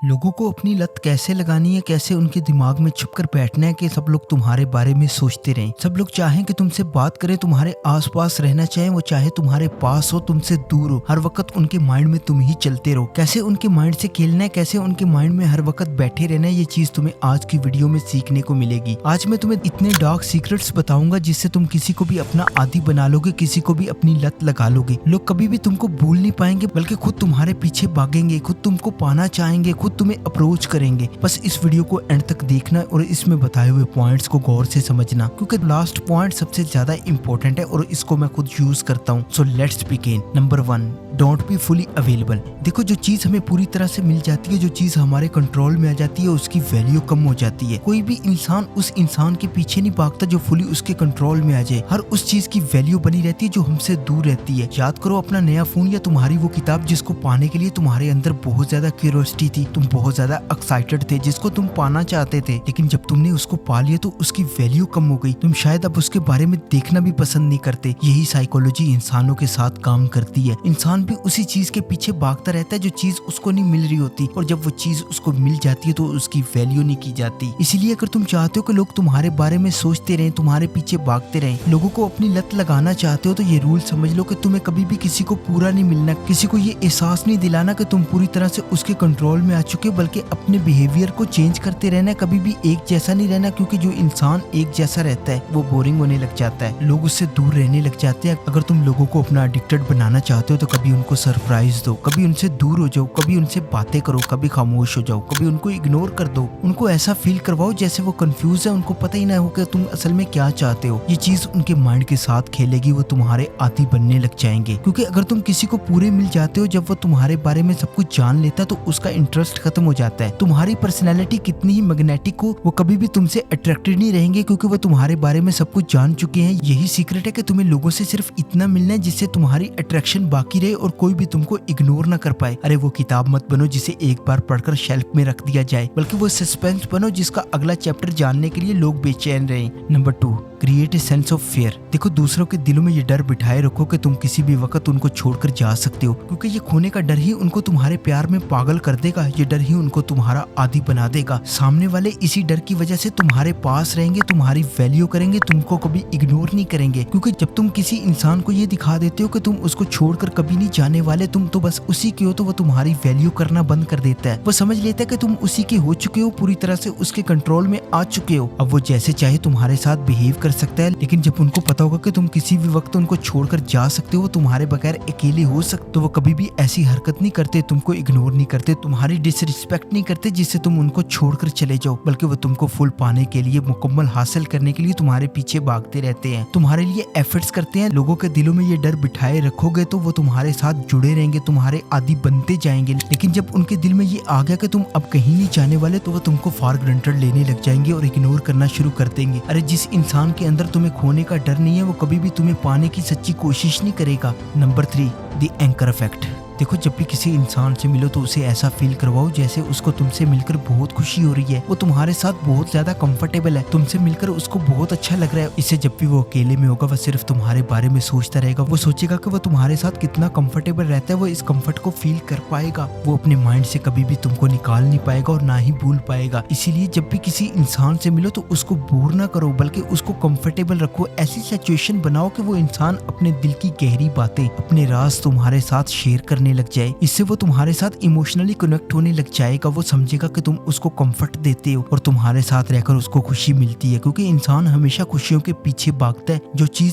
लोगों को अपनी लत कैसे लगानी है, कैसे उनके दिमाग में छुपकर बैठना है कि सब लोग तुम्हारे बारे में सोचते रहें। सब लोग चाहें कि तुमसे बात करें, तुम्हारे आसपास रहना चाहें, वो चाहे तुम्हारे पास हो, तुमसे दूर हो, हर वक्त उनके माइंड में तुम ही चलते रहो। कैसे उनके माइंड से खेलना है, कैसे उनके माइंड में हर वक्त बैठे रहना है, ये चीज तुम्हें आज की वीडियो में सीखने को मिलेगी। आज मैं तुम्हें इतने डार्क सीक्रेट्स बताऊंगा जिससे तुम किसी को भी अपना आदी बना लोगे, किसी को भी अपनी लत लगा लोगे। लोग कभी भी तुमको भूल नहीं पाएंगे, बल्कि खुद तुम्हारे पीछे भागेंगे, खुद तुमको पाना चाहेंगे, खुद तुम्हें अप्रोच करेंगे। बस इस वीडियो को एंड तक देखना और इसमें बताए हुए पॉइंट्स को गौर से समझना, क्योंकि लास्ट पॉइंट सबसे ज्यादा इंपॉर्टेंट है और इसको मैं खुद यूज करता हूँ। So let's begin. Number 1, don't be fully available. देखो, जो चीज हमें पूरी तरह से मिल जाती है, जो चीज हमारे कंट्रोल में आ जाती है, उसकी वैल्यू कम हो जाती है। कोई भी इंसान उस इंसान के पीछे नहीं भागता जो फुली उसके कंट्रोल में आ जाए। हर उस चीज की वैल्यू बनी रहती है जो हमसे दूर रहती है। याद करो अपना नया फोन या तुम्हारी वो किताब जिसको पाने के लिए तुम्हारे अंदर बहुत ज्यादा क्यूरियोसिटी थी, तुम बहुत ज्यादा एक्साइटेड थे, जिसको तुम पाना चाहते थे, लेकिन जब तुमने उसको पा लिया तो उसकी वैल्यू कम हो गई। तुम शायद अब उसके बारे में देखना भी पसंद नहीं करते। यही साइकोलॉजी इंसानों के साथ काम करती है। इंसान भी उसी चीज के पीछे भागता रहता है जो चीज उसको नहीं मिल रही होती, और जब वो चीज उसको मिल जाती है तो उसकी वैल्यू नहीं की जाती। इसीलिए अगर तुम चाहते हो कि लोग तुम्हारे बारे में सोचते रहें, तुम्हारे पीछे भागते रहें, लोगों को अपनी लत लगाना चाहते हो, तो ये रूल समझ लो कि तुम्हें कभी भी किसी को पूरा नहीं मिलना, किसी को ये एहसास नहीं दिलाना कि तुम पूरी तरह से उसके कंट्रोल में आ चुके हो, बल्कि अपने बिहेवियर को चेंज करते रहना। कभी भी एक जैसा नहीं रहना, क्योंकि जो इंसान एक जैसा रहता है वो बोरिंग होने लग जाता है, लोग उससे दूर रहने लग जाते हैं। अगर तुम लोगों को अपना एडिक्टेड बनाना चाहते हो तो कभी उनको सरप्राइज दो, कभी उनसे दूर हो जाओ, कभी उनसे बातें करो, कभी खामोश हो जाओ, कभी उनको इग्नोर कर दो। उनको ऐसा फील करवाओ जैसे वो कंफ्यूज है, उनको पता ही ना हो कि तुम असल में क्या चाहते हो। ये चीज उनके माइंड के साथ खेलेगी, वो तुम्हारे आदी बनने लग जाएंगे। क्योंकि अगर तुम किसी को पूरे मिल जाते हो, जब वो तुम्हारे बारे में सब कुछ जान लेता है तो उसका इंटरेस्ट खत्म हो जाता है। तुम्हारी पर्सनैलिटी कितनी ही मैग्नेटिक हो, वो कभी भी तुमसे अट्रैक्टेड नहीं रहेंगे, क्योंकि वो तुम्हारे बारे में सब कुछ जान चुके हैं। यही सीक्रेट है कि तुम्हें लोगों से सिर्फ इतना मिलना है जिससे तुम्हारी अट्रैक्शन बाकी रहे और कोई भी तुमको इग्नोर ना कर पाए। अरे वो किताब मत बनो जिसे एक बार पढ़कर शेल्फ में रख दिया जाए, बल्कि वो सस्पेंस बनो जिसका अगला चैप्टर जानने के लिए लोग बेचैन रहे। Number 2, create a sense of fear. देखो, दूसरों के दिलों में ये डर बिठाए रखो कि तुम किसी भी वक्त उनको छोड़कर जा सकते हो, क्योंकि ये खोने का डर ही उनको तुम्हारे प्यार में पागल कर देगा। ये डर ही उनको तुम्हारा आदी बना देगा। सामने वाले इसी डर की वजह से तुम्हारे पास रहेंगे, तुम्हारी वैल्यू करेंगे, तुमको कभी इग्नोर नहीं करेंगे। क्योंकि जब तुम किसी इंसान को ये दिखा देते हो कि तुम उसको छोड़कर कभी नहीं जाने वाले, तुम तो बस उसी के हो, तो वो तुम्हारी वैल्यू करना बंद कर देता है। वो समझ लेता है कि तुम उसी के हो चुके हो, पूरी तरह से उसके कंट्रोल में आ चुके हो। अब वो जैसे चाहे तुम्हारे साथ बिहेव कर सकता है, लेकिन जब उनको पता होगा कि तुम किसी भी वक्त उनको छोड़कर जा सकते हो, तुम्हारे बगैर अकेले हो सकते, तो वो कभी भी ऐसी हरकत नहीं करते, तुमको इग्नोर नहीं करते, तुम्हारी डिसरिस्पेक्ट नहीं करते जिससे तुम उनको छोड़कर चले जाओ, बल्कि वो तुमको फुल पाने के लिए, मुकम्मल हासिल करने के लिए तुम्हारे पीछे भागते रहते हैं, तुम्हारे लिए एफर्ट्स करते हैं। लोगों के दिलों में ये डर बिठाए रखोगे तो वो तुम्हारे साथ जुड़े रहेंगे, तुम्हारे आदी बनते जाएंगे। लेकिन जब उनके दिल में ये आ गया कि तुम अब कहीं नहीं जाने वाले, तो वो तुमको फॉर ग्रांटेड लेने लग जाएंगे और इग्नोर करना शुरू कर देंगे। अरे जिस इंसान के अंदर तुम्हें खोने का डर नहीं है, वो कभी भी तुम्हें पाने की सच्ची कोशिश नहीं करेगा। Number 3, the anchor effect. देखो, जब भी किसी इंसान से मिलो तो उसे ऐसा फील करवाओ जैसे उसको तुमसे मिलकर बहुत खुशी हो रही है, वो तुम्हारे साथ बहुत ज्यादा कंफर्टेबल है, तुमसे मिलकर उसको बहुत अच्छा लग रहा है। इससे जब भी वो अकेले में होगा, वह सिर्फ तुम्हारे बारे में सोचता रहेगा। वो सोचेगा कि वो तुम्हारे साथ कितना कंफर्टेबल रहता है, वो इस कंफर्ट को फील कर पाएगा। वो अपने माइंड से कभी भी तुमको निकाल नहीं पाएगा और ना ही भूल पाएगा। इसीलिए जब भी किसी इंसान से मिलो तो उसको बोर ना करो, बल्कि उसको कंफर्टेबल रखो। ऐसी सिचुएशन बनाओ कि वो इंसान अपने दिल की गहरी बातें, अपने राज तुम्हारे साथ शेयर करने लग जाए। इससे वो तुम्हारे साथ इमोशनली कनेक्ट होने लग जाएगा। वो समझेगा कि तुम उसको कंफर्ट देते हो और तुम्हारे साथ रहकर उसको खुशी मिलती है, क्योंकि इंसान हमेशा खुशियों के पीछे भागता है।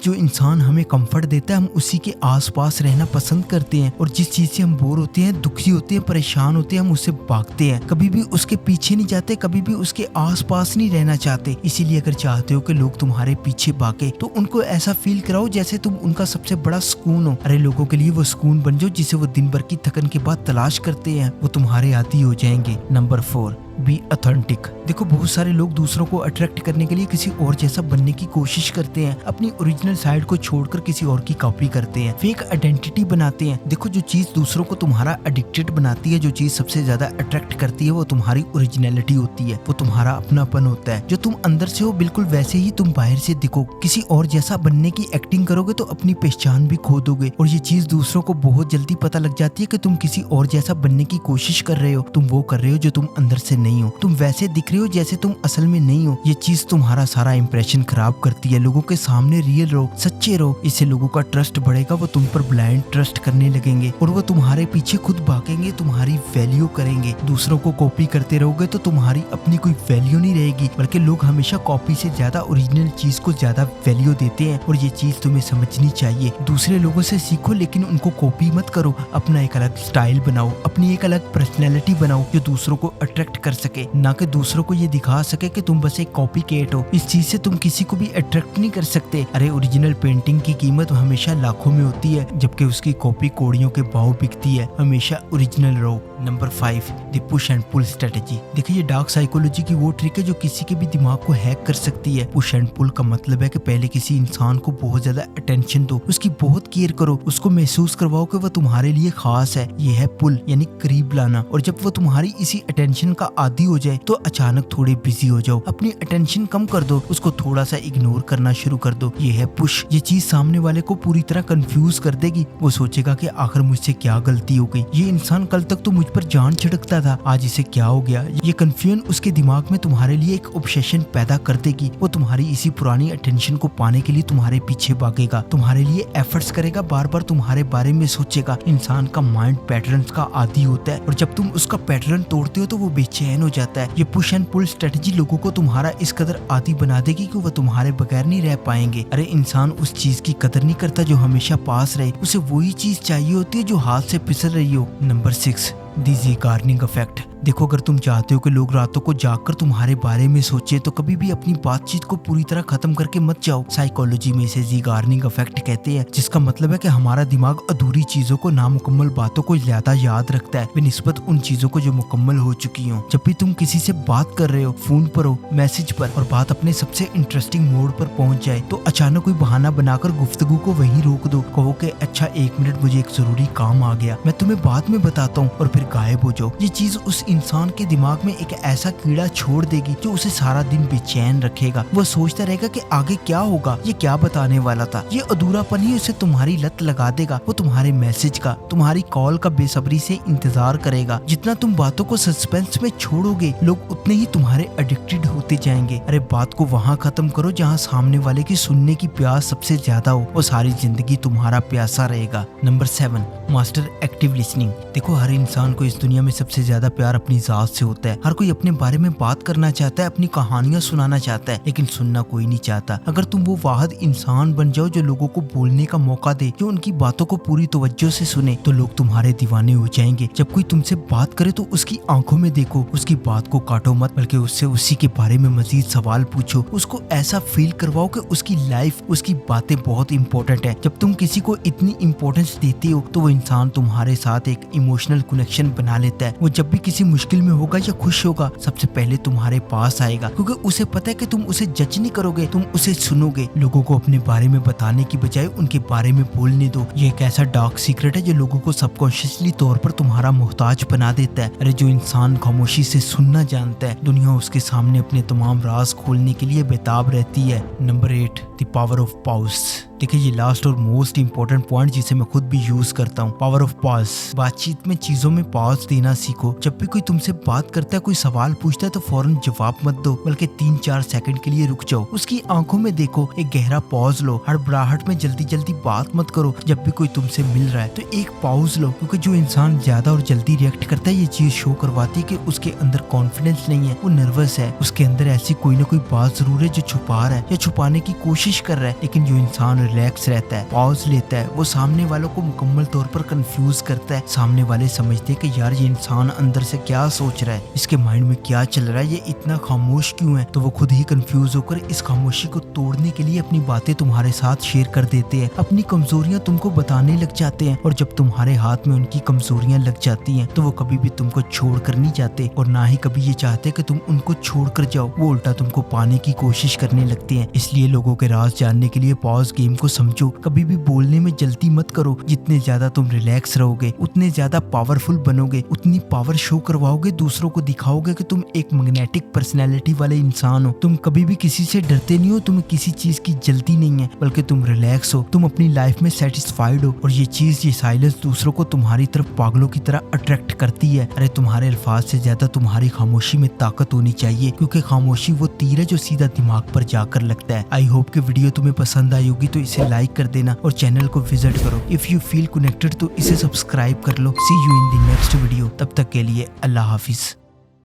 जो इंसान हमें कंफर्ट देता है, हम उसी के आसपास रहना पसंद करते हैं, और जिस चीज से हम बोर होते हैं, दुखी होते हैं, परेशान होते हैं, हम उससे भागते हैं। कभी भी उसके पीछे नहीं जाते, कभी भी उसके आसपास नहीं रहना चाहते। इसीलिए अगर चाहते हो कि लोग तुम्हारे पीछे भागे, तो उनको ऐसा फील कराओ जैसे तुम उनका सबसे बड़ा सुकून हो। अरे लोगों के लिए वो सुकून बन जाओ जिसे वो दिन भर की थकन के बाद तलाश करते हैं, वो तुम्हारे आदी हो जाएंगे। Number 4, be authentic. देखो बहुत सारे लोग दूसरों को अट्रैक्ट करने के लिए किसी और जैसा बनने की कोशिश करते हैं, अपनी ओरिजिनल साइड को छोड़कर किसी और की कॉपी करते हैं, फेक आइडेंटिटी बनाते हैं। देखो जो चीज दूसरों को तुम्हारा एडिक्टेड बनाती है, जो चीज सबसे ज्यादा अट्रैक्ट करती है, वो तुम्हारी ओरिजिनलिटी होती है, वो तुम्हारा अपनापन होता है। जो तुम अंदर से हो बिल्कुल वैसे ही तुम बाहर से दिखो। किसी और जैसा बनने की एक्टिंग करोगे तो अपनी पहचान भी खो दोगे, और ये चीज दूसरों को बहुत जल्दी पता लग जाती है कि तुम किसी और जैसा बनने की कोशिश कर रहे हो। तुम वो कर रहे हो जो तुम अंदर से नहीं हो, तुम वैसे दिख रहे हो जैसे तुम असल में नहीं हो। ये चीज तुम्हारा सारा इंप्रेशन खराब करती है। लोगों के सामने रियल रहो, सच्चे रहो, इससे लोगों का ट्रस्ट बढ़ेगा, वो तुम पर ब्लाइंड ट्रस्ट करने लगेंगे और वो तुम्हारे पीछे खुद भागेंगे, तुम्हारी वैल्यू करेंगे। दूसरों को कॉपी करते रहोगे तो तुम्हारी अपनी कोई वैल्यू नहीं रहेगी, बल्कि लोग हमेशा कॉपी से ज्यादा ओरिजिनल चीज को ज्यादा वैल्यू देते हैं, और ये चीज तुम्हें समझनी चाहिए। दूसरे लोगों से सीखो लेकिन उनको कॉपी मत करो। अपना एक अलग स्टाइल बनाओ, अपनी एक अलग पर्सनैलिटी बनाओ जो दूसरों को अट्रैक्ट कर सके, ना कि दूसरों को ये दिखा सके कि तुम बस एक कॉपी कैट हो। इस चीज से तुम किसी को भी अट्रैक्ट नहीं कर सकते। अरे ओरिजिनल पेंटिंग की कीमत हमेशा लाखों में होती है, जबकि उसकी कॉपी कौड़ियों के भाव बिकती है। हमेशा ओरिजिनल रहो। Number 5, the push and pull strategy. देखिए ये डार्क साइकोलॉजी की वो ट्रिक है जो किसी के भी दिमाग को हैक कर सकती है। पुश एंड पुल का मतलब है कि पहले किसी इंसान को बहुत ज्यादा अटेंशन दो, उसकी बहुत केयर करो, उसको महसूस करवाओ कि वह तुम्हारे लिए खास है। ये है पुल यानी करीब लाना, और जब वो तुम्हारी इसी अटेंशन का आदी हो जाए तो अचानक थोड़े बिजी हो जाओ, अपनी अटेंशन कम कर दो, उसको थोड़ा सा इग्नोर करना शुरू कर दो। ये है पुश। ये चीज सामने वाले को पूरी तरह कंफ्यूज कर देगी। वो सोचेगा कि आखिर मुझसे क्या गलती हो गई, ये इंसान कल तक तो मुझ पर जान छिड़कता था, आज इसे क्या हो गया। ये कंफ्यूजन उसके दिमाग में तुम्हारे लिए एक ऑब्सेशन पैदा कर देगी। वो तुम्हारी इसी पुरानी अटेंशन को पाने के लिए तुम्हारे पीछे भागेगा, तुम्हारे लिए एफर्ट्स करेगा, बार बार तुम्हारे बारे में सोचेगा। इंसान का माइंड पैटर्न्स का आदी होता है, और जब तुम उसका पैटर्न तोड़ते हो तो वो बेचैन हो जाता है। ये पुश एंड पुल स्ट्रेटजी लोगों को तुम्हारा इस कदर आदी बना देगी कि वो तुम्हारे बगैर नहीं रह पाएंगे। अरे इंसान उस चीज की कदर नहीं करता जो हमेशा पास रहे, उसे वही चीज चाहिए होती है जो हाथ से फिसल रही हो। Number 6, the Zeigarnik effect. देखो अगर तुम चाहते हो कि लोग रातों को जागकर तुम्हारे बारे में सोचे तो कभी भी अपनी बातचीत को पूरी तरह खत्म करके मत जाओ। साइकोलॉजी में इसे ज़ीगार्निक इफेक्ट कहते हैं, जिसका मतलब है कि हमारा दिमाग अधूरी चीजों को, नामुकम्मल बातों को ज्यादा याद रखता है बनिस्बत उन चीजों को जो मुकम्मल हो चुकी हो। जब भी तुम किसी से बात कर रहे हो, फोन पर हो, मैसेज पर, और बात अपने सबसे इंटरेस्टिंग मोड पर पहुंच जाए तो अचानक कोई बहाना बनाकर गुफ्तगू को वहीं रोक दो। कहो कि अच्छा 1 मिनट, मुझे एक जरूरी काम आ गया, मैं तुम्हें बाद में बताता हूँ, और फिर गायब हो जाओ। ये चीज उस इंसान के दिमाग में एक ऐसा कीड़ा छोड़ देगी जो उसे सारा दिन बेचैन रखेगा। वो सोचता रहेगा कि आगे क्या होगा, ये क्या बताने वाला था। ये अधूरापन ही उसे तुम्हारी लत लगा देगा। वो तुम्हारे मैसेज का, तुम्हारी कॉल का बेसब्री से इंतजार करेगा। जितना तुम बातों को सस्पेंस में छोड़ोगे, लोग उतने ही तुम्हारे एडिक्टेड होते जाएंगे। अरे बात को वहाँ खत्म करो जहाँ सामने वाले की सुनने की प्यास सबसे ज्यादा हो, वो सारी जिंदगी तुम्हारा प्यासा रहेगा। Number 7, master active listening. देखो हर इंसान को इस दुनिया में सबसे ज्यादा प्यार अपनी जात से होता है। हर कोई अपने बारे में बात करना चाहता है, अपनी कहानियां सुनाना चाहता है, लेकिन सुनना कोई नहीं चाहता। अगर तुम वो वाहिद इंसान बन जाओ जो लोगों को बोलने का मौका दे, जो उनकी बातों को पूरी तवज्जो से सुने, तो लोग तुम्हारे दीवाने हो जाएंगे। जब कोई तुमसे बात करे तो उसकी आंखों में देखो, उसकी बात को काटो मत, बल्कि उससे उसी के बारे में मजीद सवाल पूछो। उसको ऐसा फील करवाओ कि उसकी लाइफ, उसकी बातें बहुत इंपॉर्टेंट है। जब तुम किसी को इतनी इंपॉर्टेंस देते हो तो वो इंसान तुम्हारे साथ एक इमोशनल कनेक्शन बना लेता है। वो जब भी किसी मुश्किल में होगा या खुश होगा, सबसे पहले तुम्हारे पास आएगा, क्योंकि उसे पता है कि तुम उसे जज नहीं करोगे, तुम उसे सुनोगे। लोगों को अपने बारे में बताने की बजाय उनके बारे में बोलने दो। ये एक ऐसा डार्क सीक्रेट है जो लोगों को सबकॉन्शियसली तौर पर तुम्हारा मोहताज बना देता है। अरे जो इंसान खामोशी से सुनना जानता है, दुनिया उसके सामने अपने तमाम राज खोलने के लिए बेताब रहती है। Number 8, the power of pause. देखिए ये लास्ट और मोस्ट इंपॉर्टेंट पॉइंट जिसे मैं खुद भी यूज करता हूँ, पावर ऑफ पॉज। बातचीत में चीजों में पॉज देना सीखो। जब भी कोई तुमसे बात करता है, कोई सवाल पूछता है, तो फौरन जवाब मत दो, बल्कि 3-4 सेकंड के लिए रुक जाओ, उसकी आंखों में देखो, एक गहरा पॉज लो। हड़बड़ाहट में जल्दी जल्दी बात मत करो। जब भी कोई तुमसे मिल रहा है तो एक पॉज लो, क्योंकि जो इंसान ज्यादा और जल्दी रिएक्ट करता है, ये चीज शो करवाती है कि उसके अंदर कॉन्फिडेंस नहीं है, वो नर्वस है, उसके अंदर ऐसी कोई ना कोई बात जरूर है जो छुपा रहा है या छुपाने की कोशिश कर रहा है। लेकिन जो इंसान रिलैक्स रहता है, पॉज लेता है, वो सामने वालों को मुकम्मल तौर पर कंफ्यूज करता है। सामने वाले समझते हैं कि यार ये इंसान अंदर से क्या सोच रहा है, इसके माइंड में क्या चल रहा है, ये इतना खामोश क्यों है। तो वो खुद ही कंफ्यूज होकर इस खामोशी को तोड़ने के लिए अपनी बातें तुम्हारे साथ शेयर कर देते हैं, अपनी कमजोरियां तुमको बताने लग जाते हैं। और जब तुम्हारे हाथ में उनकी कमजोरियां लग जाती हैं तो वो कभी भी तुमको छोड़ कर नहीं जाते और ना ही कभी ये चाहते कि तुम उनको छोड़ कर जाओ। वो उल्टा तुमको पाने की कोशिश करने लगते हैं। इसलिए लोगों के राज जानने के लिए पॉज गेम को समझो। कभी भी बोलने में जल्दी मत करो। जितने ज्यादा तुम रिलैक्स रहोगे उतने ज्यादा पावरफुल बनोगे, उतनी पावर शो करवाओगे, दूसरों को दिखाओगे कि तुम एक मैग्नेटिक पर्सनैलिटी वाले इंसान हो। तुम कभी भी किसी से डरते नहीं हो, तुम्हें किसी चीज की जल्दी नहीं है, बल्कि तुम रिलैक्स हो, तुम अपनी लाइफ में सेटिस्फाइड हो। और ये चीज, ये साइलेंस दूसरों को तुम्हारी तरफ पागलों की तरह अट्रैक्ट करती है। अरे तुम्हारे अल्फाज से ज्यादा तुम्हारी खामोशी में ताकत होनी चाहिए, क्योंकि खामोशी वो तीर है जो सीधा दिमाग पर जाकर लगता है। आई होप कि वीडियो तुम्हें पसंद आई होगी, तो इसे लाइक कर देना और चैनल को विजिट करो। इफ यू फील कनेक्टेड तो इसे सब्सक्राइब कर लो। See you in the next video. तब तक के लिए अल्लाह हाफिज।